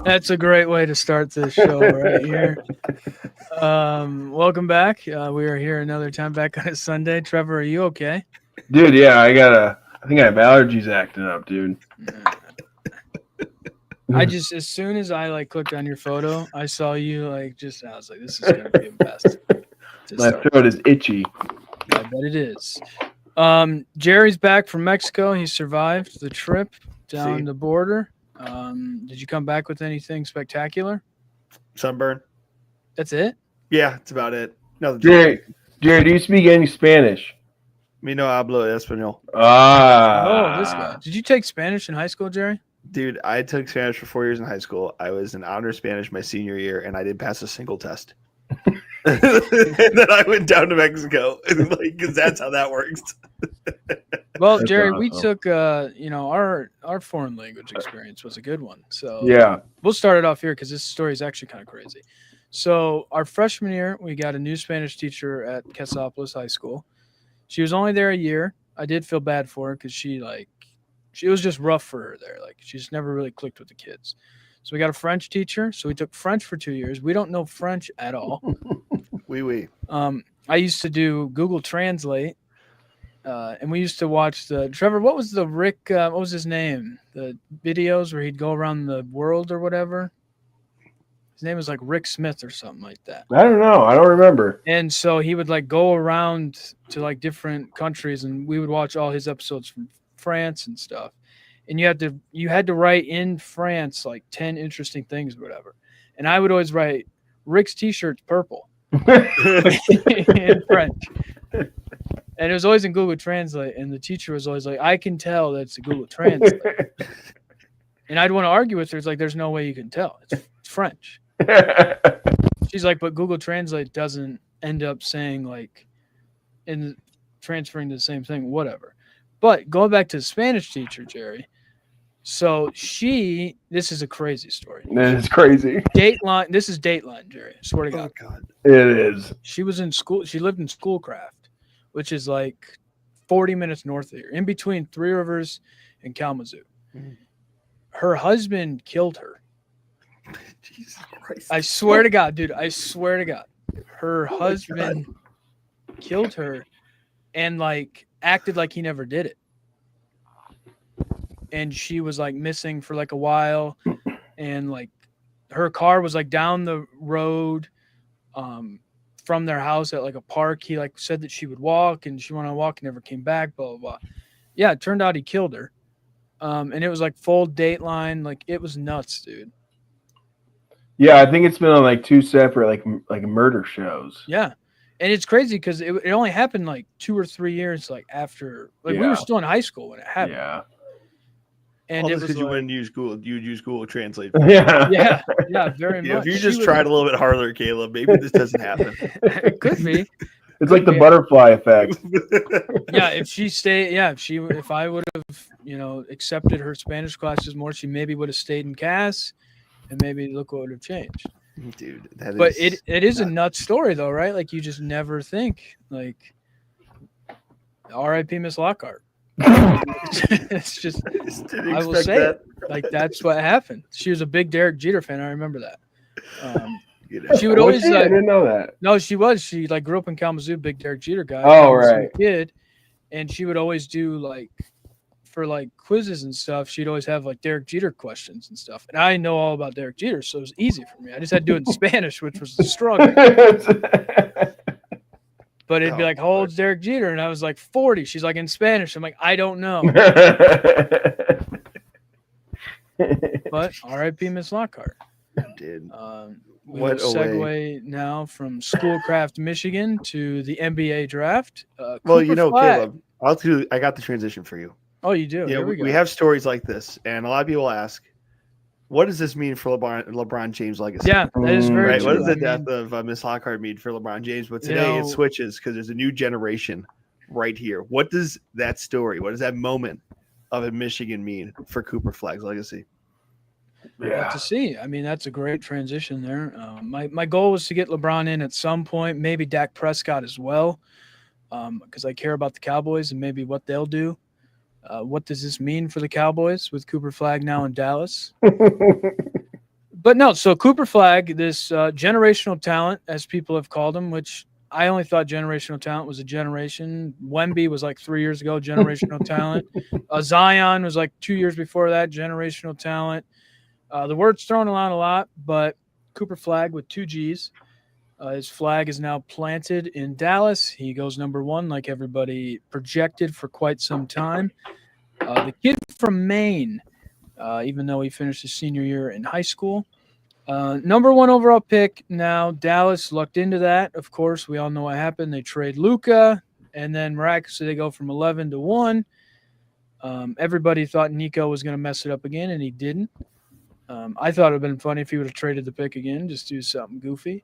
That's a great way to start this show right here. Welcome back. We are here another time back on a Sunday. Trevor, are you okay? Dude, yeah, I think I have allergies acting up, dude. I just, as soon as I clicked on your photo, I saw you I was like, this is going to be a best. My throat is itchy. I bet it is. Jerry's back from Mexico. He survived the trip down the border. Did you come back with anything spectacular? Sunburn. That's it? Yeah, that's about it. No, Jerry, do you speak any Spanish? Me no hablo español. Oh, this guy. Did you take Spanish in high school, Jerry? Dude, I took Spanish for 4 years in high school. I was in honor Spanish my senior year, and I didn't pass a single test. And then I went down to Mexico, because that's how that works. Well, Jerry, we took, our foreign language experience was a good one. So yeah, we'll start it off here because this story is actually kind of crazy. So our freshman year, we got a new Spanish teacher at Quetzalpolis High School. She was only there a year. I did feel bad for her because she was just rough for her there. She just never really clicked with the kids. So we got a French teacher. So we took French for 2 years. We don't know French at all. Oui. I used to do Google Translate. And we used to watch Trevor, what was the Rick, what was his name? The videos where he'd go around the world or whatever. His name was Rick Smith or something like that. I don't know. I don't remember. And so he would go around to different countries, and we would watch all his episodes from France and stuff. And you had to write in France 10 interesting things or whatever. And I would always write Rick's t-shirt's purple in French. And it was always in Google Translate, and the teacher was always like, I can tell that's a Google Translate. And I'd want to argue with her. It's there's no way you can tell. It's French. She's like, but Google Translate doesn't end up saying in transferring to the same thing, whatever. But going back to the Spanish teacher, Jerry. So this is a crazy story. That is crazy. Dateline. This is Dateline, Jerry. I swear to God. Oh, God. It is. She was in school. She lived in Schoolcraft, which is 40 minutes north of here, in between Three Rivers and Kalamazoo. Mm-hmm. Her husband killed her. Jesus Christ. I swear to God, dude. I swear to God. Her husband killed her and acted like he never did it. And she was missing for a while. And her car was down the road from their house at a park. He said that she would walk and she went on a walk and never came back, blah, blah, blah. Yeah, it turned out he killed her. And it was full Dateline. It was nuts, dude. Yeah, I think it's been on two separate murder shows. Yeah. And it's crazy because it only happened 2 or 3 years after we were still in high school when it happened. Yeah. And it was you wouldn't use Google, you'd use Google Translate. Yeah, very much. If you just tried a little bit harder, Caleb, maybe this doesn't happen. It could be. It's the butterfly effect. Yeah, if I would have, accepted her Spanish classes more, she maybe would have stayed in Cass, and maybe look what would have changed. Dude, it is a nuts story though, right? You just never think R.I.P. Miss Lockhart. It's just I will say that. That's what happened. She was a big Derek Jeter fan. I remember that. She would always. I didn't know that. No, she was. She grew up in Kalamazoo, big Derek Jeter guy. Oh, right. Kid, and she would always do for quizzes and stuff. She'd always have Derek Jeter questions and stuff. And I know all about Derek Jeter, so it was easy for me. I just had to do it in Spanish, which was a struggle. But it'd be like, how old's Derek Jeter? And I was like, 40. She's like, in Spanish. I'm like, I don't know. But R.I.P. Miss Lockhart. Dude, We will segue now from Schoolcraft, Michigan to the NBA draft. well, Cooper Flagg. Caleb, I got the transition for you. Oh, you do? Here we go. We have stories like this, and a lot of people ask, what does this mean for LeBron James' legacy? Yeah, that is very right. true. What does the death of Miss Lockhart mean for LeBron James? But today it switches because there's a new generation right here. What does that story, what does that moment of in Michigan mean for Cooper Flagg's legacy? Yeah. To see. I mean, that's a great transition there. My goal was to get LeBron in at some point, maybe Dak Prescott as well, because I care about the Cowboys and maybe what they'll do. What does this mean for the Cowboys with Cooper Flagg now in Dallas? But no, so Cooper Flagg, this generational talent, as people have called him, which I only thought generational talent was a generation. Wemby was like 3 years ago, generational talent. Zion was like 2 years before that, generational talent. The word's thrown around a lot, but Cooper Flagg with 2 G's. His flag is now planted in Dallas. He goes number 1 like everybody projected for quite some time. The kid from Maine, even though he finished his senior year in high school. Number 1 overall pick. Now, Dallas lucked into that. Of course, we all know what happened. They trade Luka, and then miraculously they go from 11 to 1. Everybody thought Nico was going to mess it up again, and he didn't. I thought it would have been funny if he would have traded the pick again, just do something goofy.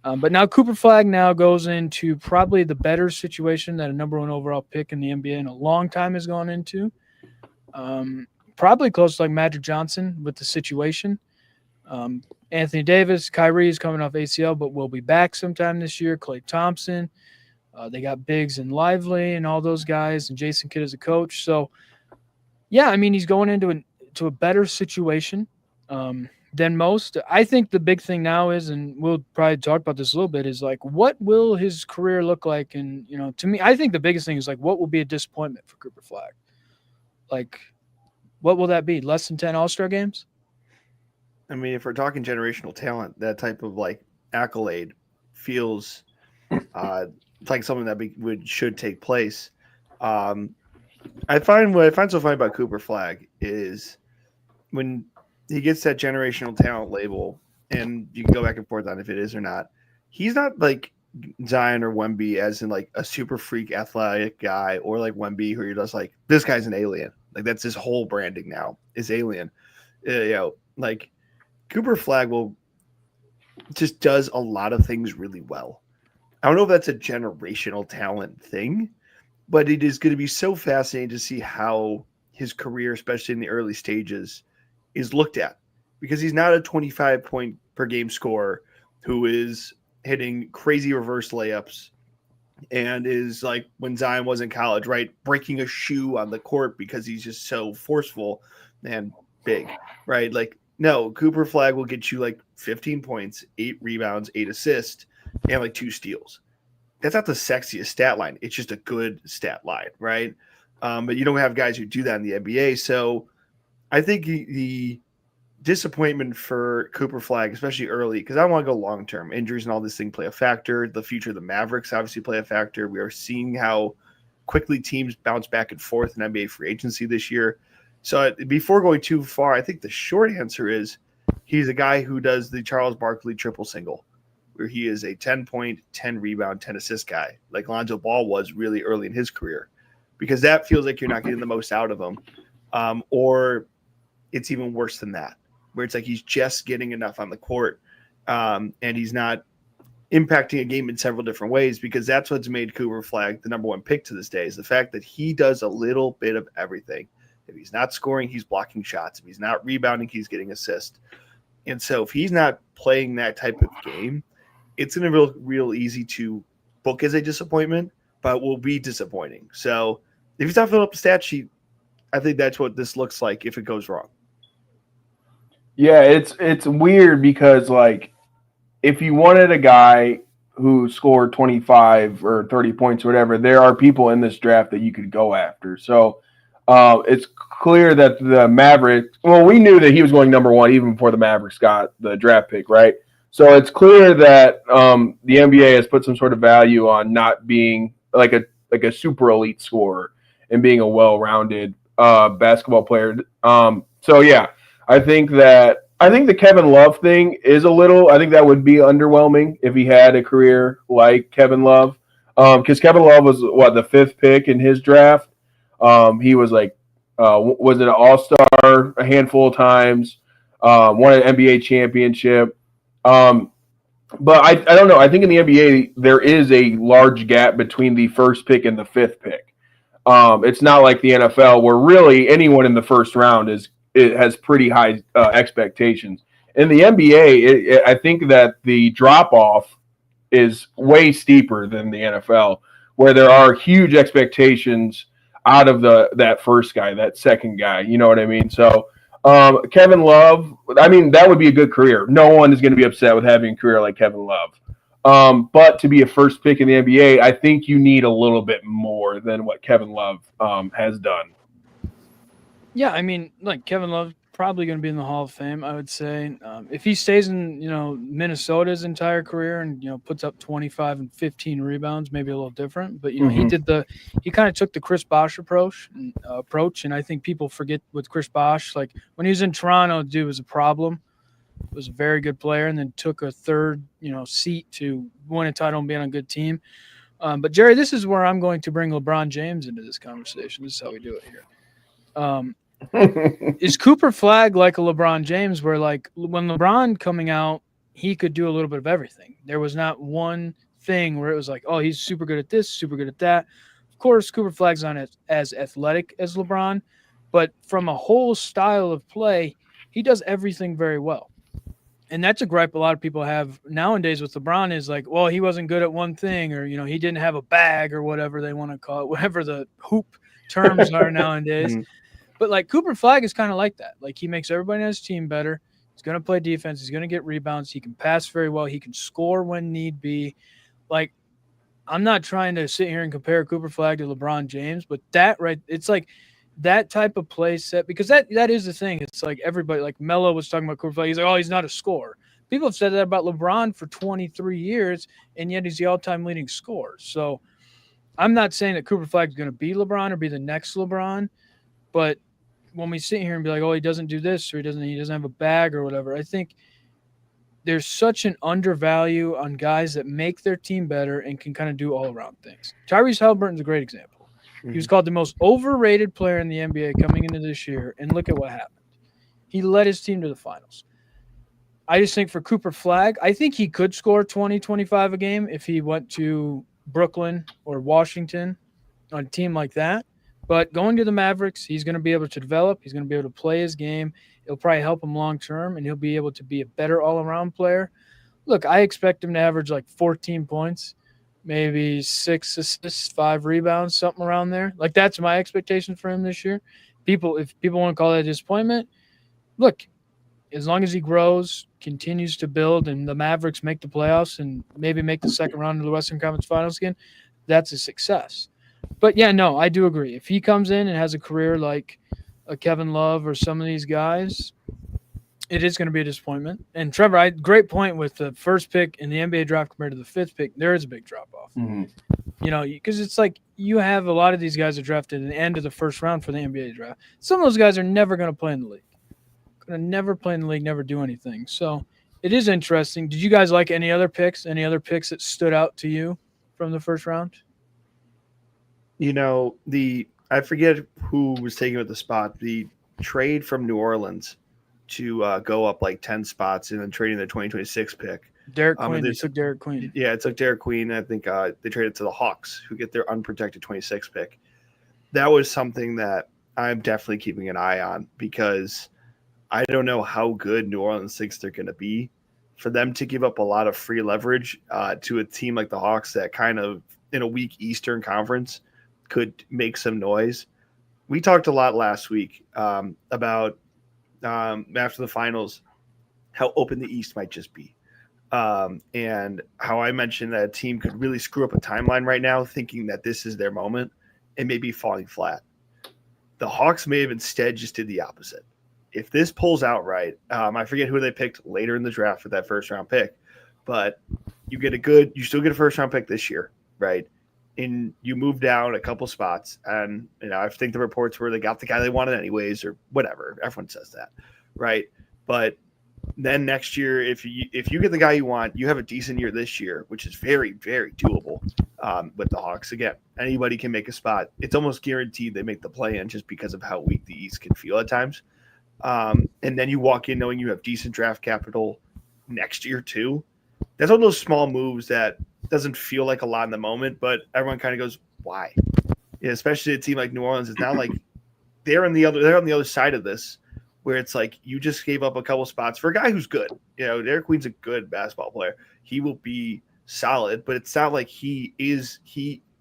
But now Cooper Flagg now goes into probably the better situation that a number 1 overall pick in the NBA in a long time has gone into. Probably close to like Magic Johnson with the situation. Anthony Davis, Kyrie is coming off ACL, but will be back sometime this year. Klay Thompson. They got Biggs and Lively and all those guys, and Jason Kidd as a coach. So, yeah, I mean, he's going into a better situation than most. I think the big thing now is, and we'll probably talk about this a little bit, is like, what will his career look like? And, to me, I think the biggest thing is like, what will be a disappointment for Cooper Flagg? Like, what will that be? Less than 10 All-Star games? I mean, if we're talking generational talent, that type of like accolade feels like something that should take place. What I find so funny about Cooper Flagg is when he gets that generational talent label, and you can go back and forth on if it is or not. He's not like Zion or Wemby, as in like a super freak athletic guy, or like Wemby, who you're just like, this guy's an alien. Like that's his whole branding now is alien. Like Cooper Flagg just does a lot of things really well. I don't know if that's a generational talent thing, but it is going to be so fascinating to see how his career, especially in the early stages, is looked at, because he's not a 25 point per game scorer who is hitting crazy reverse layups and is like when Zion was in college, right? Breaking a shoe on the court because he's just so forceful and big, right? Like, no, Cooper Flagg will get you like 15 points, 8 rebounds, 8 assists, and like 2 steals. That's not the sexiest stat line. It's just a good stat line, right? But you don't have guys who do that in the NBA. So I think the disappointment for Cooper Flagg, especially early, because I want to go long term. Injuries and all this thing play a factor. The future of the Mavericks obviously play a factor. We are seeing how quickly teams bounce back and forth in NBA free agency this year. So before going too far, I think the short answer is he's a guy who does the Charles Barkley triple single, where he is a 10-point, 10 rebound, 10 assist guy, like Lonzo Ball was really early in his career, because that feels like you're not getting the most out of him. Or it's even worse than that, where it's like he's just getting enough on the court, and he's not impacting a game in several different ways, because that's what's made Cooper Flagg the number 1 pick to this day, is the fact that he does a little bit of everything. If he's not scoring, he's blocking shots. If he's not rebounding, he's getting assists. And so if he's not playing that type of game, it's going to be real easy to book as a disappointment, but will be disappointing. So if he's not filling up the stat sheet, I think that's what this looks like if it goes wrong. Yeah, it's weird because, like, if you wanted a guy who scored 25 or 30 points or whatever, there are people in this draft that you could go after. So it's clear that the Mavericks – well, we knew that he was going number 1 even before the Mavericks got the draft pick, right? So it's clear that the NBA has put some sort of value on not being like a super elite scorer and being a well-rounded basketball player. So yeah, I think the Kevin Love thing is a little. I think that would be underwhelming if he had a career like Kevin Love, because Kevin Love was what, the fifth pick in his draft. He was like, was it an All Star a handful of times? Won an NBA championship. Um, but I don't know. I think in the NBA there is a large gap between the first pick and the fifth pick. It's not like the NFL where really anyone in the first round it has pretty high expectations. In the NBA, I think that the drop off is way steeper than the NFL, where there are huge expectations out of that first guy, that second guy. You know what I mean? So Kevin Love, I mean, that would be a good career. No one is going to be upset with having a career like Kevin Love. But to be a first pick in the NBA, I think you need a little bit more than what Kevin Love has done. Yeah, I mean, like Kevin Love probably going to be in the Hall of Fame. I would say if he stays in Minnesota's entire career and puts up 25 and 15 rebounds, maybe a little different. But he kind of took the Chris Bosh approach, and I think people forget with Chris Bosh, like when he was in Toronto, dude was a problem. Was a very good player, and then took a third seat to win a title and be on a good team. But Jerry, this is where I'm going to bring LeBron James into this conversation. This is how we do it here. Is Cooper Flagg like a LeBron James where like when LeBron coming out, he could do a little bit of everything. There was not one thing where it was like, oh, he's super good at this, super good at that. Of course, Cooper Flagg's not as athletic as LeBron, but from a whole style of play, he does everything very well. And that's a gripe a lot of people have nowadays with LeBron is like, well, he wasn't good at one thing, or he didn't have a bag, or whatever they want to call it, whatever the hoop terms are nowadays. But like Cooper Flagg is kind of like that. Like he makes everybody on his team better. He's going to play defense. He's going to get rebounds. He can pass very well. He can score when need be. Like I'm not trying to sit here and compare Cooper Flagg to LeBron James, but it's like that type of play set, because that is the thing. It's like everybody, like Melo was talking about Cooper Flagg. He's like, oh, he's not a scorer. People have said that about LeBron for 23 years, and yet he's the all-time leading scorer. So I'm not saying that Cooper Flagg is going to be LeBron or be the next LeBron, but when we sit here and be like, oh, he doesn't do this, or he doesn't have a bag or whatever, I think there's such an undervalue on guys that make their team better and can kind of do all-around things. Tyrese Halliburton's a great example. He was called the most overrated player in the NBA coming into this year, and look at what happened. He led his team to the finals. I just think for Cooper Flagg, I think he could score 20, 25 a game if he went to Brooklyn or Washington on a team like that. But going to the Mavericks, he's going to be able to develop. He's going to be able to play his game. It'll probably help him long term, and he'll be able to be a better all-around player. Look, I expect him to average like 14 points. Maybe 6 assists, 5 rebounds, something around there. Like that's my expectation for him this year. If people want to call that a disappointment, look, as long as he grows, continues to build, and the Mavericks make the playoffs and maybe make the second round of the Western Conference Finals again, that's a success. But yeah, no, I do agree. If he comes in and has a career like a Kevin Love or some of these guys, it is going to be a disappointment. And Trevor, great point with the first pick in the NBA draft compared to the fifth pick. There is a big drop off. Because it's like you have a lot of these guys are drafted in the end of the first round for the NBA draft. Some of those guys are never going to play in the league. Going to never play in the league, never do anything. So it is interesting. Did you guys like any other picks? Any other picks that stood out to you from the first round? I forget who was taking with the spot. The trade from New Orleans to go up like 10 spots and then trading the 2026 pick. Derek Queen. They took Derek Queen. Yeah, it took Derek Queen. I think they traded to the Hawks, who get their unprotected 26 pick. That was something that I'm definitely keeping an eye on because I don't know how good New Orleans thinks they're going to be. For them to give up a lot of free leverage to a team like the Hawks that kind of in a weak Eastern Conference could make some noise. We talked a lot last week about after the finals, how open the East might just be. And how I mentioned that a team could really screw up a timeline right now, thinking that this is their moment and maybe falling flat. The Hawks may have instead just did the opposite. If this pulls out right, I forget who they picked later in the draft for that first round pick, but you still get a first round pick this year, right? And you move down a couple spots, and I think the reports were they got the guy they wanted anyways, or whatever. Everyone says that, right? But then next year, if you get the guy you want, you have a decent year this year, which is very, very doable with the Hawks. Again, anybody can make a spot. It's almost guaranteed they make the play-in just because of how weak the East can feel at times. And then you walk in knowing you have decent draft capital next year too. That's one of those small moves that doesn't feel like a lot in the moment, but everyone kind of goes, "Why?" Yeah, especially a team like New Orleans. It's not like they're on the other side of this, where it's like you just gave up a couple spots for a guy who's good. Derek Queen's a good basketball player. He will be solid, but it's not like he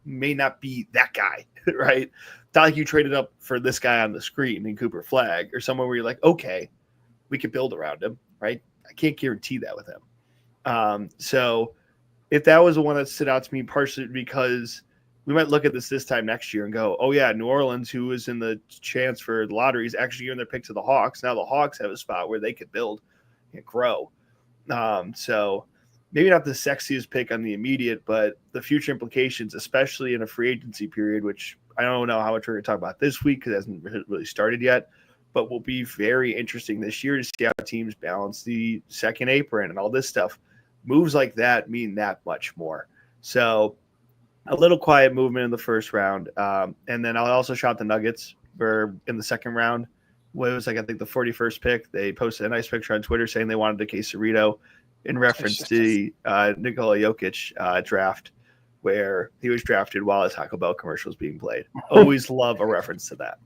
may not be that guy, right? It's not like you traded up for this guy on the screen in Cooper Flagg or someone where you're like, okay, we could build around him, right? I can't guarantee that with him. So if that was the one that stood out to me, partially because we might look at this time next year and go, oh yeah, New Orleans, who is in the chance for the lottery, is actually giving their pick to the Hawks. Now the Hawks have a spot where they could build and grow. So maybe not the sexiest pick on the immediate, but the future implications, especially in a free agency period, which I don't know how much we're going to talk about this week because it hasn't really started yet, but will be very interesting this year to see how teams balance the second apron and all this stuff. Moves like that mean that much more. So a little quiet movement in the first round. And then I'll also shout the Nuggets were in the second round. What was I think the 41st pick. They posted a nice picture on Twitter saying they wanted a Quesarito in reference to the Nikola Jokic draft, where he was drafted while a Taco Bell commercial was being played. Always love a reference to that.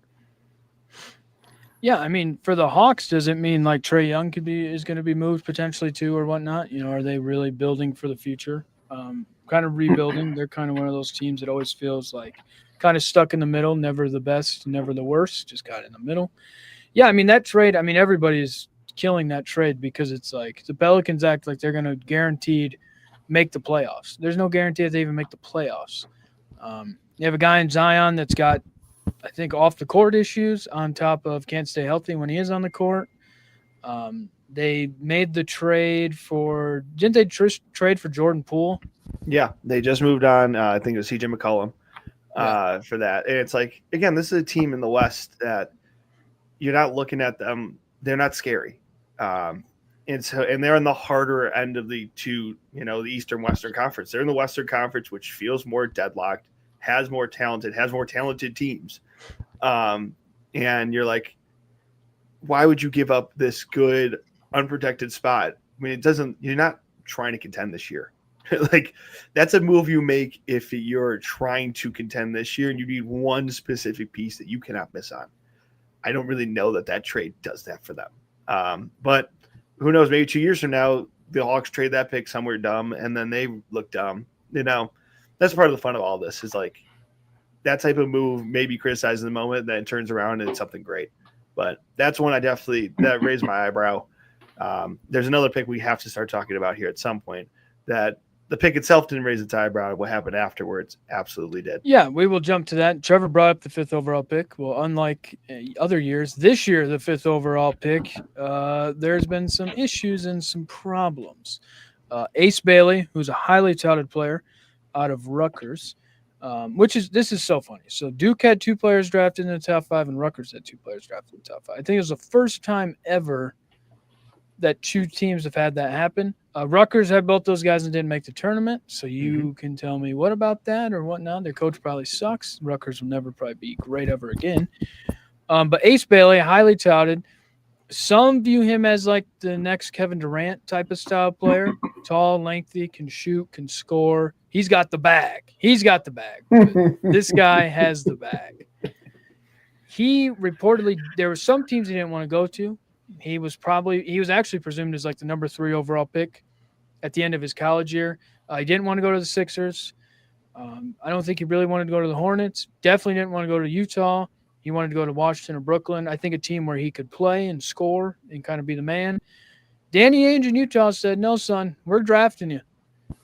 Yeah, I mean, for the Hawks, does it mean like Trae Young is going to be moved potentially too, or whatnot? Are they really building for the future? Kind of rebuilding. They're kind of one of those teams that always feels like kind of stuck in the middle, never the best, never the worst, just got in the middle. Yeah, I mean that trade. I mean everybody's killing that trade because it's like the Pelicans act like they're going to guaranteed make the playoffs. There's no guarantee that they even make the playoffs. You have a guy in Zion that's got, I think, off the court issues on top of can't stay healthy when he is on the court. They made the trade for – didn't they trade for Jordan Poole? Yeah, they just moved on. I think it was CJ McCollum for that. And it's like, again, this is a team in the West that you're not looking at them. They're not scary. And they're in the harder end of the two, the Eastern Western Conference. They're in the Western Conference, which feels more deadlocked, has more talented teams. And you're like, why would you give up this good unprotected spot? I mean, you're not trying to contend this year. Like that's a move you make if you're trying to contend this year and you need one specific piece that you cannot miss on. I don't really know that trade does that for them. But who knows, maybe 2 years from now, the Hawks trade that pick somewhere dumb and then they look dumb. That's part of the fun of all this is like that type of move may be criticized in the moment, then it turns around and it's something great. But that's one that raised my eyebrow. There's another pick we have to start talking about here at some point that the pick itself didn't raise its eyebrow. What happened afterwards absolutely did. Yeah, we will jump to that. Trevor brought up the 5th overall pick. Well, unlike other years, this year, the 5th overall pick, there's been some issues and some problems. Ace Bailey, who's a highly touted player out of Rutgers, this is so funny. So Duke had 2 players drafted in the top 5 and Rutgers had 2 players drafted in the top 5. I think it was the first time ever that 2 teams have had that happen. Rutgers had both those guys and didn't make the tournament. So you can tell me what about that or whatnot. Their coach probably sucks. Rutgers will never probably be great ever again. But Ace Bailey, highly touted. Some view him as like the next Kevin Durant type of style player. Tall, lengthy, can shoot, can score. He's got the bag. This guy has the bag. He reportedly, there were some teams he didn't want to go to. He was actually presumed as like the number 3 overall pick at the end of his college year. He didn't want to go to the Sixers. I don't think he really wanted to go to the Hornets. Definitely didn't want to go to Utah. He wanted to go to Washington or Brooklyn. I think a team where he could play and score and kind of be the man. Danny Ainge in Utah said, no, son, we're drafting you.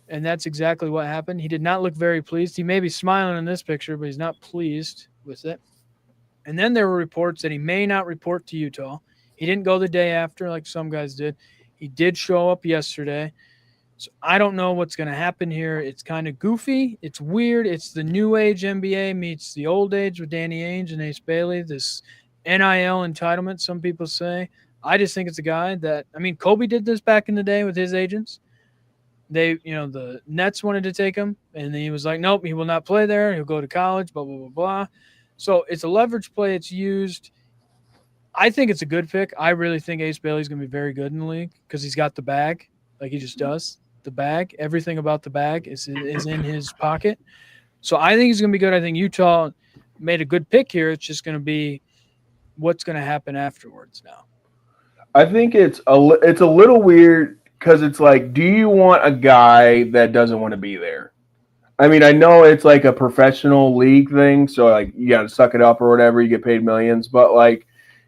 And that's exactly what happened. He did not look very pleased. He may be smiling in this picture, but he's not pleased with it. And then there were reports that he may not report to Utah. He didn't go the day after like some guys did. He did show up yesterday. So I don't know what's going to happen here. It's kind of goofy. It's weird. It's the new age NBA meets the old age with Danny Ainge and Ace Bailey. This NIL entitlement, some people say. I just think it's a guy that, I mean, Kobe did this back in the day with his agents. The Nets wanted to take him, and then he was like, nope, he will not play there. He'll go to college, blah, blah, blah, blah. So it's a leverage play. It's used. I think it's a good pick. I really think Ace Bailey's going to be very good in the league because he's got the bag, like he just does. The bag, everything about the bag is in his pocket. So I think he's going to be good. I think Utah made a good pick here. It's just going to be what's going to happen afterwards now. I think it's a little weird because it's like, do you want a guy that doesn't want to be there? I mean, I know it's like a professional league thing, so like you got to suck it up or whatever. You get paid millions, but like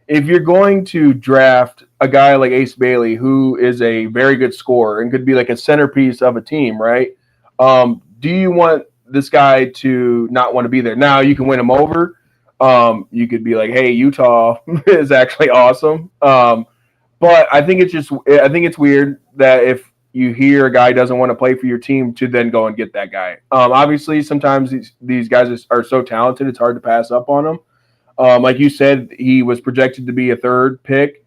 if you're going to draft a guy like Ace Bailey, who is a very good scorer and could be like a centerpiece of a team, right? Do you want this guy to not want to be there? Now you can win him over. You could be like, hey, Utah is actually awesome. But I think it's weird that if you hear a guy doesn't want to play for your team to then go and get that guy. Obviously, sometimes these guys are so talented, it's hard to pass up on them. Like you said, he was projected to be the third pick,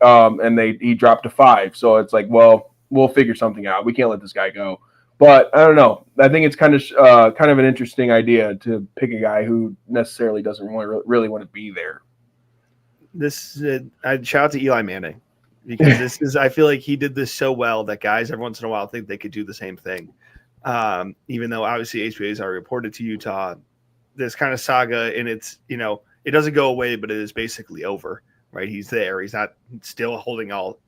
and he dropped to 5. So it's like, well, we'll figure something out. We can't let this guy go. But I don't know. I think it's kind of an interesting idea to pick a guy who necessarily doesn't really want to be there. I'd shout out to Eli Manning because I feel like he did this so well that guys every once in a while think they could do the same thing. Even though obviously HBAs are reported to Utah, this kind of saga, and it's, it doesn't go away, but it is basically over, right? He's there. He's not still holding out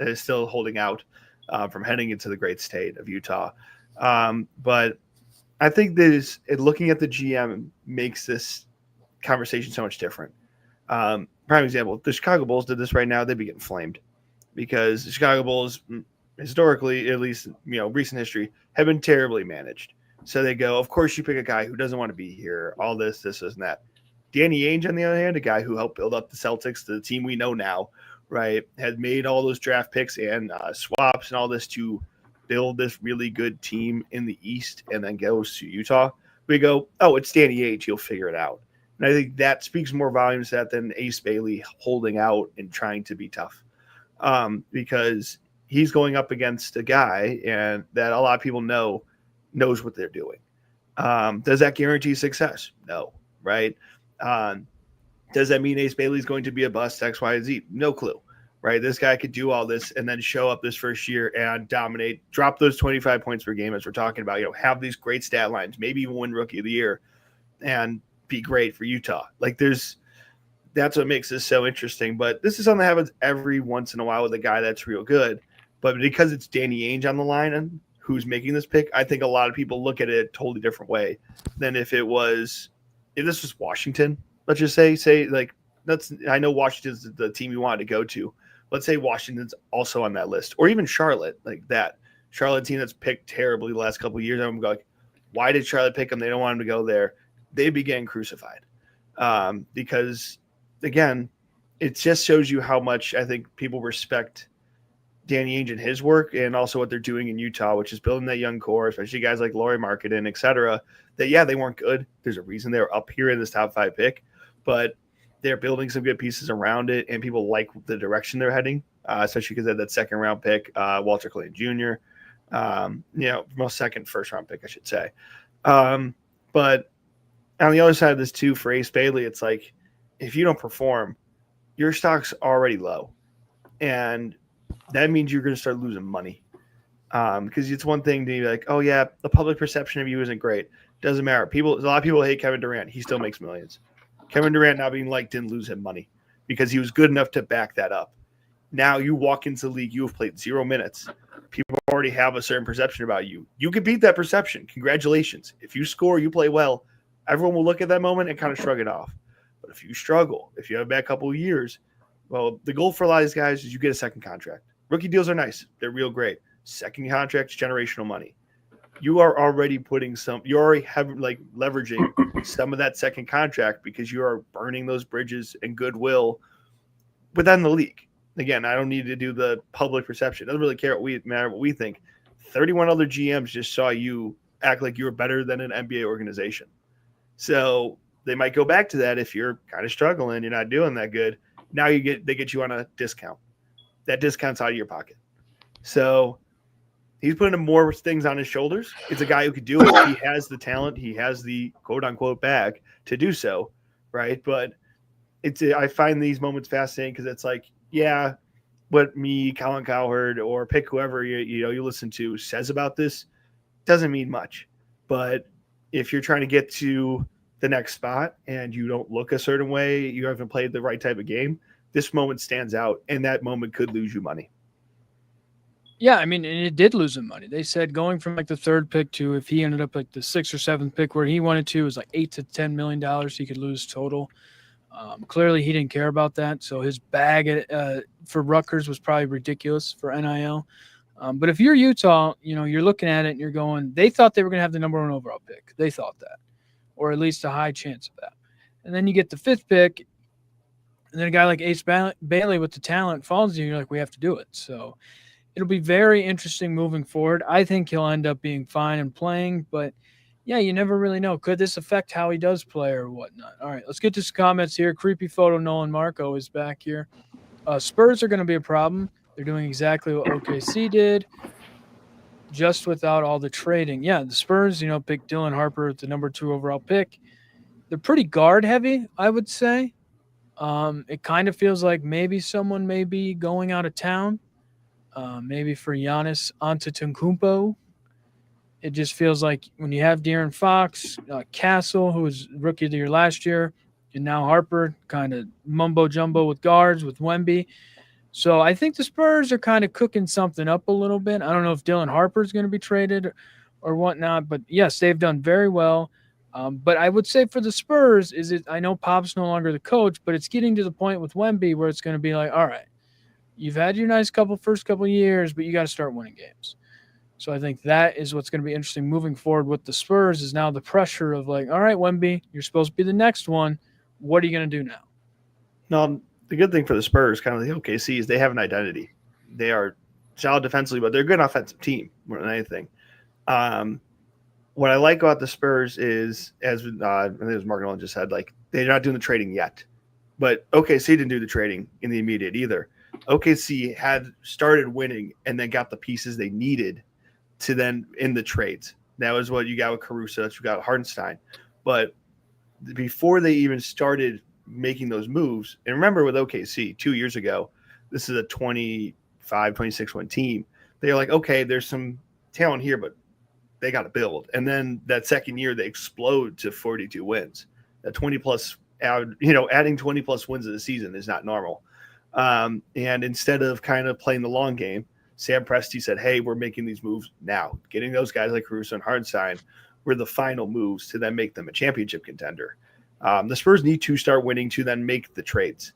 from heading into the great state of Utah. But I think looking at the GM makes this conversation so much different. Prime example, the Chicago Bulls did this right now, they'd be getting flamed because the Chicago Bulls, historically, at least, recent history, have been terribly managed. So they go, of course you pick a guy who doesn't want to be here, all this, and that. Danny Ainge, on the other hand, a guy who helped build up the Celtics to the team we know now, right, had made all those draft picks and swaps and all this to build this really good team in the East, and then goes to Utah. We go, oh, it's Danny Ainge, he'll figure it out. And I think that speaks more volumes to that than Ace Bailey holding out and trying to be tough, because he's going up against a guy and that a lot of people knows what they're doing. Does that guarantee success? No, right? Does that mean Ace Bailey's going to be a bust, X, Y, Z? No clue, right? This guy could do all this and then show up this first year and dominate, drop those 25 points per game as we're talking about, have these great stat lines, maybe even win Rookie of the Year and be great for Utah. Like that's what makes this so interesting. But this is something that happens every once in a while with a guy that's real good. But because it's Danny Ainge on the line and who's making this pick, I think a lot of people look at it a totally different way than if this was Washington. Let's just say like I know Washington's the team you wanted to go to. Let's say Washington's also on that list, or even Charlotte, like that Charlotte team that's picked terribly the last couple of years. I'm like, why did Charlotte pick them? They don't want him to go there. They began crucified because, again, it just shows you how much I think people respect Danny Ainge and his work, and also what they're doing in Utah, which is building that young core, especially guys like Lauri Markkanen, et cetera. That, they weren't good. There's a reason they're up here in this top 5 pick, but they're building some good pieces around it, and people like the direction they're heading, especially because they had that second round pick, Walter Clayton Jr., first round pick, I should say. But on the other side of this too, for Ace Bailey, it's like, if you don't perform, your stock's already low. And that means you're going to start losing money. Because it's one thing to be like, oh yeah, the public perception of you isn't great. Doesn't matter. A lot of people hate Kevin Durant. He still makes millions. Kevin Durant not being liked didn't lose him money because he was good enough to back that up. Now you walk into the league, you have played 0 minutes. People already have a certain perception about you. You can beat that perception. Congratulations. If you score, you play well, everyone will look at that moment and kind of shrug it off. But if you struggle, if you have a bad couple of years, well, the goal for a lot of these guys is you get a second contract. Rookie deals are nice. They're real great. Second contract's generational money. You are already leveraging some of that second contract because you are burning those bridges and goodwill within the league. Again, I don't need to do the public perception. It doesn't really matter what we think. 31 other GMs just saw you act like you were better than an NBA organization. So they might go back to that if you're kind of struggling, you're not doing that good. Now they get you on a discount. That discount's out of your pocket. So he's putting more things on his shoulders. It's a guy who could do it. He has the talent. He has the quote unquote bag to do so, right? But I find these moments fascinating because it's like, yeah, what me, Colin Cowherd, or pick whoever you listen to says about this doesn't mean much. But if you're trying to get to the next spot and you don't look a certain way, you haven't played the right type of game, this moment stands out, and that moment could lose you money. Yeah, I mean, and it did lose him money. They said going from like the third pick to if he ended up like the sixth or seventh pick where he wanted to was like $8 to $10 million he could lose total. Clearly, he didn't care about that. So his bag for Rutgers was probably ridiculous for NIL. But if you're Utah, you're looking at it and you're going, they thought they were going to have the number one overall pick. They thought that, or at least a high chance of that. And then you get the fifth pick, and then a guy like Ace Bailey with the talent falls to you. You're like, we have to do it. So it'll be very interesting moving forward. I think he'll end up being fine and playing, but yeah, you never really know. Could this affect how he does play or whatnot? All right, let's get to some comments here. Creepy photo Nolan Marco is back here. Spurs are going to be a problem. They're doing exactly what OKC did, just without all the trading. Yeah, the Spurs, picked Dylan Harper at the number 2 overall pick. They're pretty guard heavy, I would say. It kind of feels like maybe someone may be going out of town. Maybe for Giannis Antetokounmpo. It just feels like when you have De'Aaron Fox, Castle, who was rookie of the year last year, and now Harper, kind of mumbo jumbo with guards with Wemby. So I think the Spurs are kind of cooking something up a little bit. I don't know if Dylan Harper is going to be traded or whatnot, but yes, they've done very well. But I would say for the Spurs, I know Pop's no longer the coach, but it's getting to the point with Wemby where it's going to be like, all right, you've had your nice first couple years, but you got to start winning games. So I think that is what's going to be interesting moving forward with the Spurs is now the pressure of like, all right, Wemby, you're supposed to be the next one. What are you going to do now? No, the good thing for the Spurs, kind of the OKC, is they have an identity. They are solid defensively, but they're a good offensive team more than anything. What I like about the Spurs is, as I think it was Mark Nolan just said, like they're not doing the trading yet. But OKC didn't do the trading in the immediate either. OKC had started winning and then got the pieces they needed to then in the trades. That was what you got with Caruso, that you got with Hartenstein. But before they even started making those moves, and remember with OKC 2 years ago, this is a 26 win team. They're like, okay, there's some talent here, but they got to build. And then that second year, they explode to 42 wins. That 20 plus, adding 20 plus wins in the season is not normal. And instead of kind of playing the long game, Sam Presti said, hey, we're making these moves now. Getting those guys like Caruso and Hartenstein were the final moves to then make them a championship contender. The Spurs need to start winning to then make the trades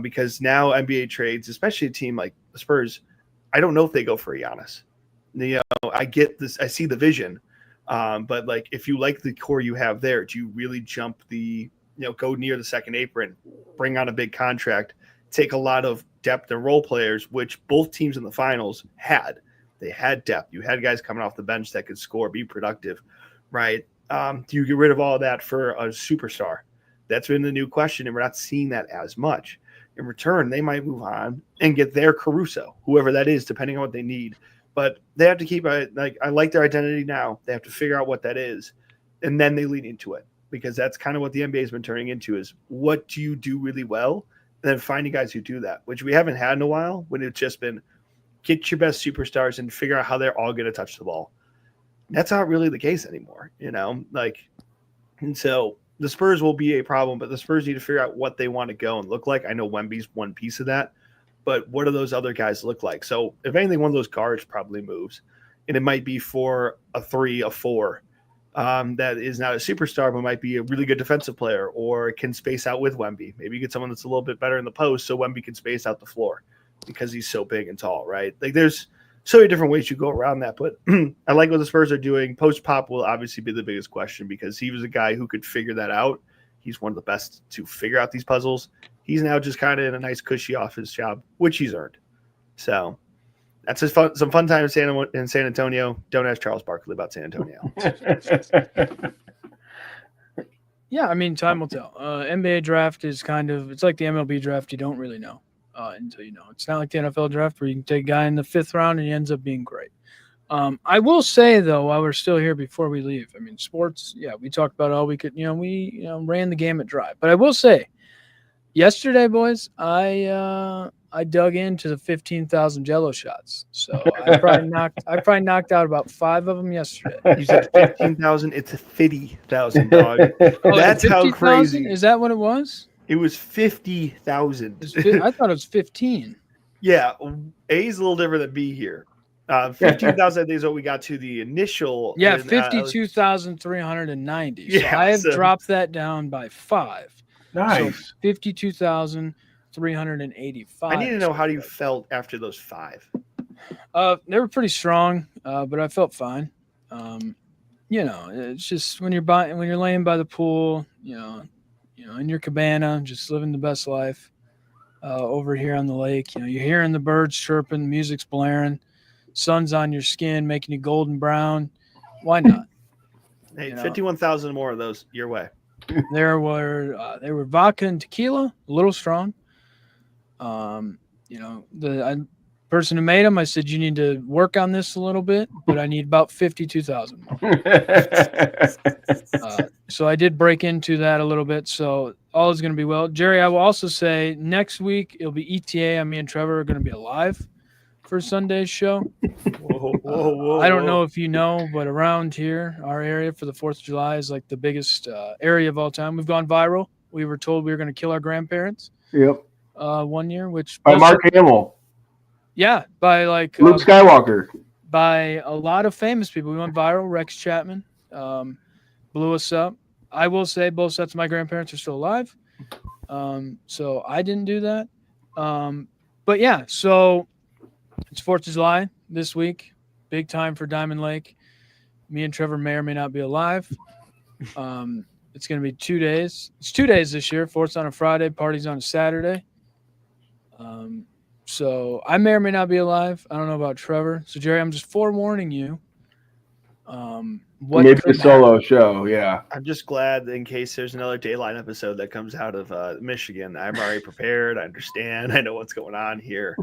because now NBA trades, especially a team like the Spurs, I don't know if they go for a Giannis. I get this. I see the vision. But like, if you like the core you have there, do you really jump go near the second apron, bring on a big contract, take a lot of depth and role players, which both teams in the finals had. They had depth. You had guys coming off the bench that could score, be productive, right? Do you get rid of all of that for a superstar? That's been the new question, and we're not seeing that as much. In return, they might move on and get their Caruso, whoever that is, depending on what they need. But they have to keep I like their identity now. They have to figure out what that is, and then they lean into it because that's kind of what the NBA has been turning into is what do you do really well, and then finding guys who do that, which we haven't had in a while when it's just been get your best superstars and figure out how they're all going to touch the ball. That's not really the case anymore, and so the Spurs will be a problem, but the Spurs need to figure out what they want to go and look like. I know Wemby's one piece of that, but what do those other guys look like? So if anything, one of those guards probably moves, and it might be for a 3, a 4 that is not a superstar, but might be a really good defensive player or can space out with Wemby. Maybe you get someone that's a little bit better in the post so Wemby can space out the floor because he's so big and tall, right? Like there's so many different ways you go around that, but I like what the Spurs are doing. Post-Pop will obviously be the biggest question because he was a guy who could figure that out. He's one of the best to figure out these puzzles. He's now just kind of in a nice cushy office job, which he's earned. So That's some fun time in San Antonio. Don't ask Charles Barkley about San Antonio. Yeah, I mean, time will tell. NBA draft is it's like the MLB draft. You don't really know until you know. It's not like the NFL draft where you can take a guy in the 5th round and he ends up being great. I will say though, while we're still here before we leave, I mean, sports. Yeah, we talked about all we could. We ran the gamut dry. But I will say, yesterday, boys, I dug into the 15,000 Jello shots. So I probably knocked out about 5 of them yesterday. You said 15,000. It's 50,000, dog. Oh, That's how 50,000? crazy. Is that what it was? It was 50,000. I thought it was 15. Yeah, A is a little different than B here. 15,000, I think, is what we got to the initial. Yeah, 52,390. Yeah, so I have so- dropped that down by 5. Nice. So 52,385. I need to know how you felt after those 5. They were pretty strong, but I felt fine. It's just when you're laying by the pool, in your cabana, just living the best life. Over here on the lake, you're hearing the birds chirping, the music's blaring, sun's on your skin, making you golden brown. Why not? Hey, 51,000 more of those your way. They were vodka and tequila, a little strong. The person who made them, I said, you need to work on this a little bit, but I need about 52,000 more. So I did break into that a little bit. So all is going to be well. Jerry, I will also say next week it'll be ETA. Me and Trevor are going to be alive for Sunday's show. Whoa, I don't know if you know, but around here, our area for the 4th of July is like the biggest area of all time. We've gone viral. We were told we were going to kill our grandparents. Yep. One year, which by Mark Hamill. Yeah, by like Luke Skywalker. By a lot of famous people. We went viral. Rex Chapman blew us up. I will say both sets of my grandparents are still alive. So I didn't do that. But yeah, so it's 4th of July this week. Big time for Diamond Lake. Me and Trevor may or may not be alive. It's going to be 2 days. It's 2 days this year. 4th's on a Friday, party's on a Saturday. So I may or may not be alive. I don't know about Trevor. So Jerry, I'm just forewarning you. Maybe a solo show, yeah. I'm just glad in case there's another Dayline episode that comes out of Michigan. I'm already prepared. I understand. I know what's going on here.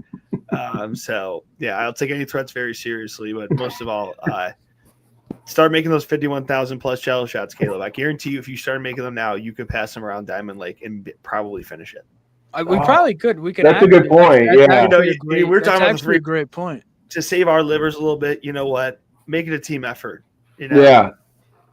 So yeah, I'll take any threats very seriously. But most of all, start making those 51,000 plus Jello shots, Caleb. I guarantee you, if you start making them now, you could pass them around Diamond Lake and probably finish it. We probably could. We could. That's a good point. Yeah, we're talking about a great point. To save our livers a little bit, you know what? Make it a team effort. Yeah.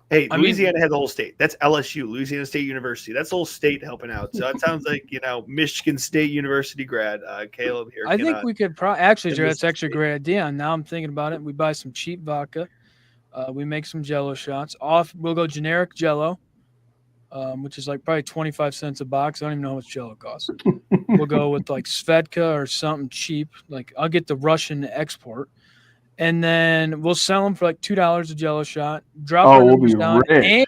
Hey, Louisiana had the whole state. That's LSU, Louisiana State University. That's the whole state helping out. So it sounds like Michigan State University grad Caleb here. I think we could actually, Jerry. That's actually a great idea. And now I'm thinking about it. We buy some cheap vodka. We make some Jello shots. We'll go generic Jello. Which is like probably 25 cents a box. I don't even know how much Jello costs. We'll go with like Svedka or something cheap. Like I'll get the Russian export, and then we'll sell them for like $2 a Jello shot. Drop our numbers down rich. And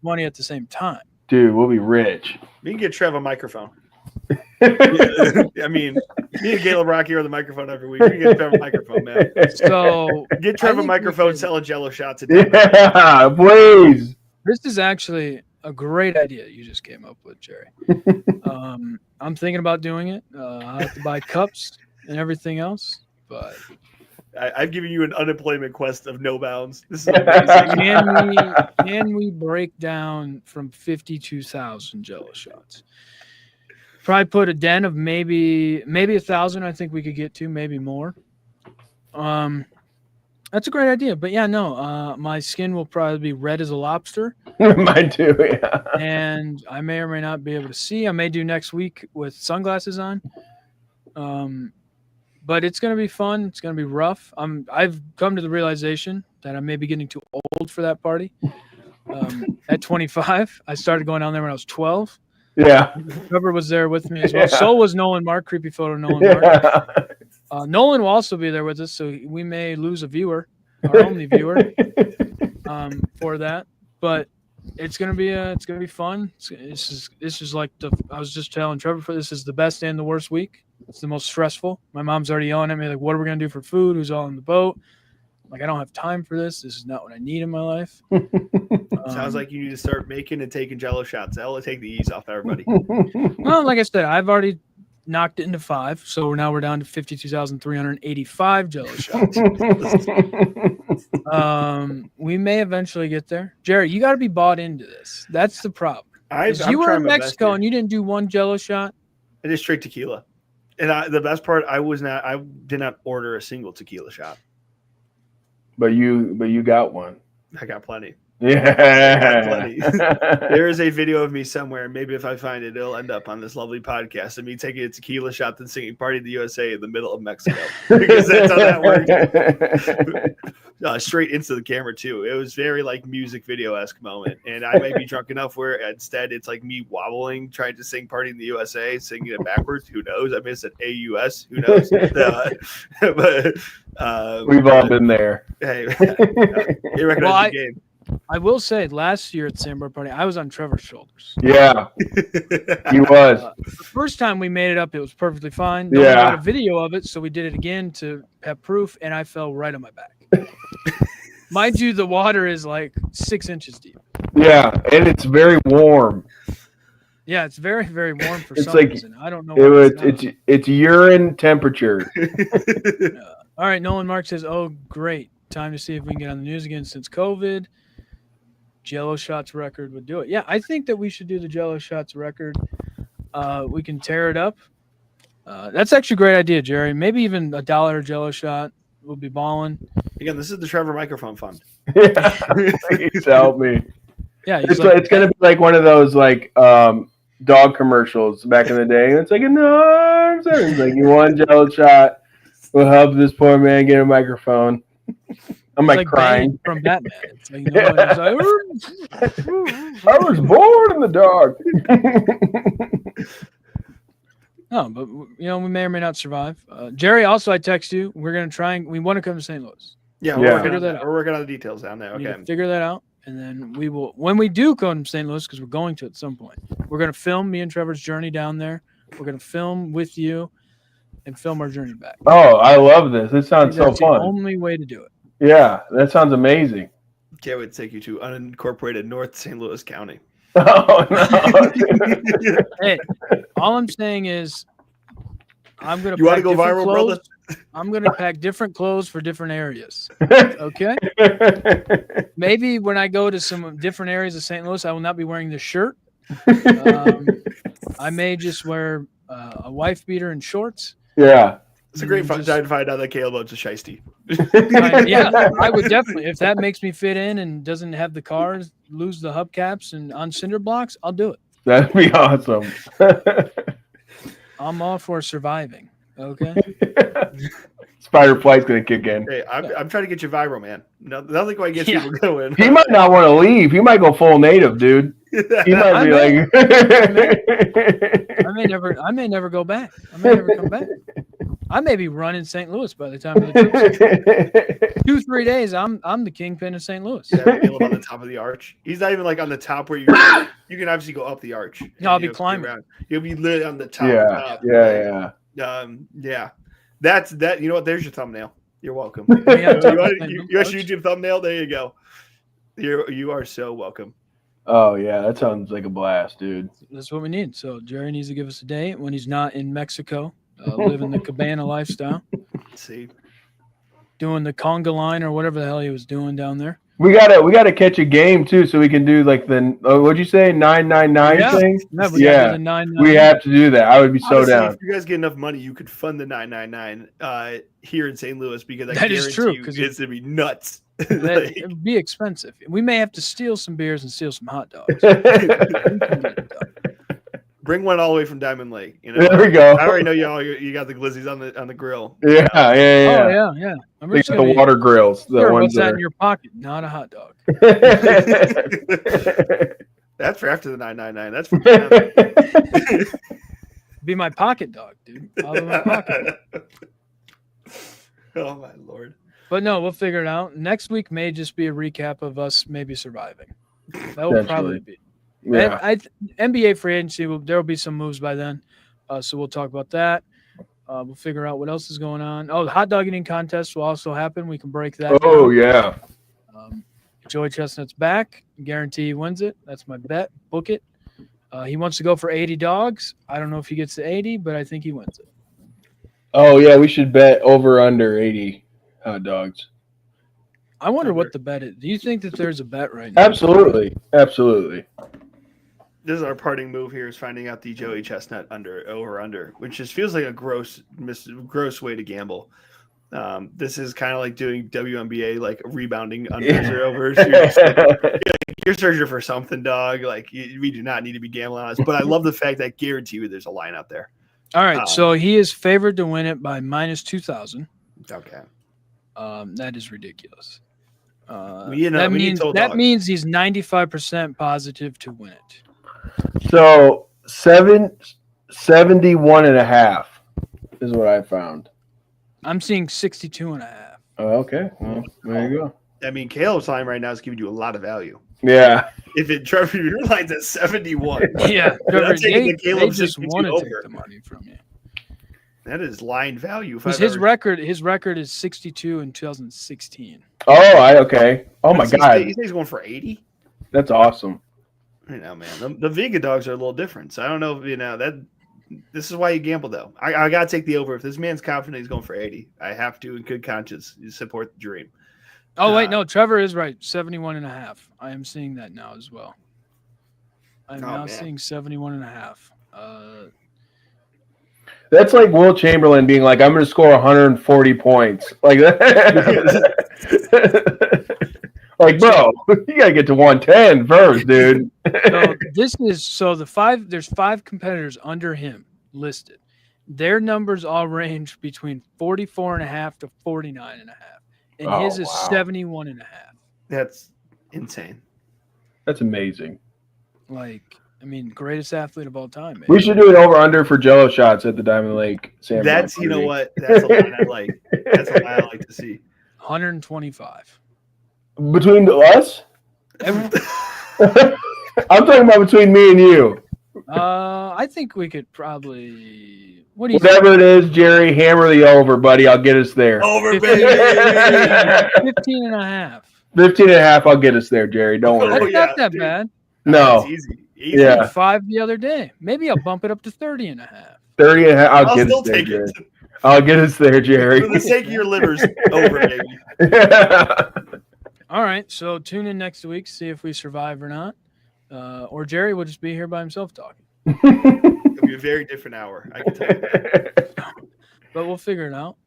money at the same time. Dude, we'll be rich. We can get Trev a microphone. I mean, me and Caleb Rocky are the microphone every week. We can get Trev a microphone, man. So get Trev a microphone, selling Jello shots a day. Yeah, please. This is actually a great idea you just came up with, Jerry. I'm thinking about doing it. I'll have to buy cups and everything else, but I've given you an unemployment quest of no bounds. This is amazing. Can we break down from 52,000 Jello shots? Probably put a den of maybe 1,000. I think we could get to, maybe more. That's a great idea, but yeah, no. My skin will probably be red as a lobster. Mine too, yeah. And I may or may not be able to see. I may do next week with sunglasses on. But it's going to be fun. It's going to be rough. I've come to the realization that I may be getting too old for that party. At 25, I started going down there when I was 12. Yeah. Trevor was there with me as well. Yeah. So was Nolan Mark. Creepy photo, Nolan Mark. Yeah. Nolan will also be there with us, so we may lose a viewer, our only viewer, for that. But it's gonna be fun. This is like I was just telling Trevor, this is the best and the worst week. It's the most stressful. My mom's already yelling at me like, "What are we gonna do for food? Who's all on the boat?" Like, I don't have time for this. This is not what I need in my life. Sounds like you need to start making and taking Jello shots. That'll take the ease off everybody. Well, like I said, I've already knocked it into 5, so we're down to 52,385 Jello shots. We may eventually get there. Jerry, you got to be bought into this. That's the problem. You were in Mexico and you didn't do one Jello shot. I did straight tequila, and the best part, I did not order a single tequila shot. But you got one. I got plenty. Yeah. There is a video of me somewhere. Maybe if I find it, it'll end up on this lovely podcast of me taking a tequila shot and singing "Party of the USA" in the middle of Mexico, because that's how that worked. Straight into the camera too. It was very like music video-esque moment, and I may be drunk enough where instead it's like me wobbling, trying to sing "Party in the USA," singing it backwards. Who knows? I mean, it's an AUS. Who knows? But we've all been there. Hey, you recognize the game. I will say, last year at Sandbar Party, I was on Trevor's shoulders. Yeah, he was. The first time we made it up, it was perfectly fine. No one got a video of it, so we did it again to have proof, and I fell right on my back. Mind you, the water is like 6 inches deep. Yeah, and it's very warm. Yeah, it's very, very warm for some reason. I don't know. It's urine temperature. All right, Nolan Mark says, "Oh, great. Time to see if we can get on the news again since COVID. Jello shots record would do it." Yeah, I think that we should do the Jello shots record. We can tear it up. That's actually a great idea, Jerry. Maybe even $1 Jello shot. We'll be balling. Again, this is the Trevor Microphone Fund. Yeah, please help me. Yeah, it's gonna be like one of those like dog commercials back in the day. It's like it's like you want Jello shot. We'll help this poor man get a microphone. I'm like crying from Batman. It's like, I was born in the dark. No, but we may or may not survive. Jerry, also, I text you. We're gonna try and we want to come to St. Louis. Yeah, we're working on the details down there. Okay, figure that out, and then we will. When we do come to St. Louis, because we're going to at some point, we're gonna film me and Trevor's journey down there. We're gonna film with you, and film our journey back. Oh, I love this. This sounds so fun. The only way to do it. Yeah, that sounds amazing. Can't wait to take you to unincorporated North St. Louis County. Oh, no. Hey, all I'm saying is I'm going to You want to go viral, brother? I'm going to pack different clothes for different areas. Okay? Maybe when I go to some different areas of St. Louis, I will not be wearing this shirt. I may just wear a wife beater and shorts. Yeah. It's a great time to find out that Caleb owns a shiesty. Yeah, I would definitely. If that makes me fit in and doesn't have the cars, lose the hubcaps and on cinder blocks, I'll do it. That'd be awesome. I'm all for surviving. Okay. Spider Flight's gonna kick in. Hey, I'm trying to get you viral, man. Nothing quite gets people going. He might not want to leave. He might go full native, dude. He might be like. I may never go back. I may never come back. I may be running St. Louis by the time of the trip. 2-3 days, I'm the kingpin of St. Louis. Yeah, Caleb on the top of the arch. He's not even like on the top where you can obviously go up the arch. No, I'll be climbing. You'll be literally on the top. Yeah. Yeah. That's that. You know what? There's your thumbnail. You're welcome. You got YouTube thumbnail. There you go. You are so welcome. Oh yeah, that sounds like a blast, dude. That's what we need. So Jerry needs to give us a date when he's not in Mexico, living the cabana lifestyle. See, doing the conga line or whatever the hell he was doing down there. We gotta catch a game too, so we can do like the what'd you say 999 thing? Yeah, we have to do that. I would be honestly, so down. If you guys get enough money, you could fund the 999 here in St. Louis because that is true. Because it's gonna be nuts. It would be expensive. We may have to steal some beers and steal some hot dogs. Bring one all the way from Diamond Lake. There we go. I already know you got the glizzies on the grill. Yeah. Oh yeah. I'm just the water grills. The ones what's that in your pocket? Not a hot dog. That's for after the 999. That's for be my pocket dog, dude. All in my pocket. Oh my Lord. But no, we'll figure it out. Next week may just be a recap of us maybe surviving. That will probably be. Yeah. NBA free agency, there will be some moves by then. So we'll talk about that. We'll figure out what else is going on. Oh, the hot dog eating contest will also happen. We can break that Oh, down. yeah. Joey Chestnut's back. Guarantee he wins it. That's my bet. Book it. He wants to go for 80 dogs. I don't know if he gets to 80, but I think he wins it. Oh, yeah. We should bet over under 80 hot dogs. I wonder what the bet is. Do you think that there's a bet right now? Absolutely. Absolutely. This is our parting move here, is finding out the Joey Chestnut over under, which just feels like a gross way to gamble. This is kind of like doing WNBA, like rebounding unders or overs. You're searching for something, dog. Like we do not need to be gambling on this. But I love the fact that I guarantee you there's a line out there. All right, so he is favored to win it by minus 2,000. Okay. That is ridiculous. That means he's 95% positive to win it. So 71 and a half is what I found. I'm seeing 62 and a half. Oh, okay. Well, there you go. I mean, Caleb's line right now is giving you a lot of value. Yeah. Trevor, your line's at 71. Yeah, Trevor, they just want to over. take the money from you. That is line value. His record is 62 in 2016. Oh, okay. Oh my God. He's going for 80. That's awesome. I know, man. The vegan dogs are a little different. So I don't know if that. This is why you gamble, though. I gotta take the over. If this man's confident he's going for 80, I have to, in good conscience, support the dream. Oh wait, no, Trevor is right. 71 and a half. I am seeing that now as well. I'm now seeing 71 and a half. That's like Will Chamberlain being like, I'm going to score 140 points. Like that. Like, bro, you got to get to 110 first, dude. There's 5 competitors under him listed. Their numbers all range between 44 and a half to 49 and a half. And his is 71 and a half. That's insane. That's amazing. Greatest athlete of all time. Man. We should do an over-under for Jello shots at the Diamond Lake. That's, you know what? That's a line I like. That's a line I like to see. 125. Between us? I'm talking about between me and you. I think we could probably... Whatever it is, Jerry, hammer the over, buddy. I'll get us there. Over, baby! 15 and a half. 15 and a half, I'll get us there, Jerry. Don't worry. That's not that bad. No. It's easy. Yeah. 5 the other day. Maybe I'll bump it up to 30 and a half. 30 and a half. I'll still take it. I'll get us there, Jerry. For the sake of your livers, over, baby. All right, so tune in next week, see if we survive or not. Or Jerry will just be here by himself talking. It'll be a very different hour, I can tell you that. But we'll figure it out.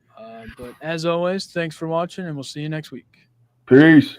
But as always, thanks for watching, and we'll see you next week. Peace.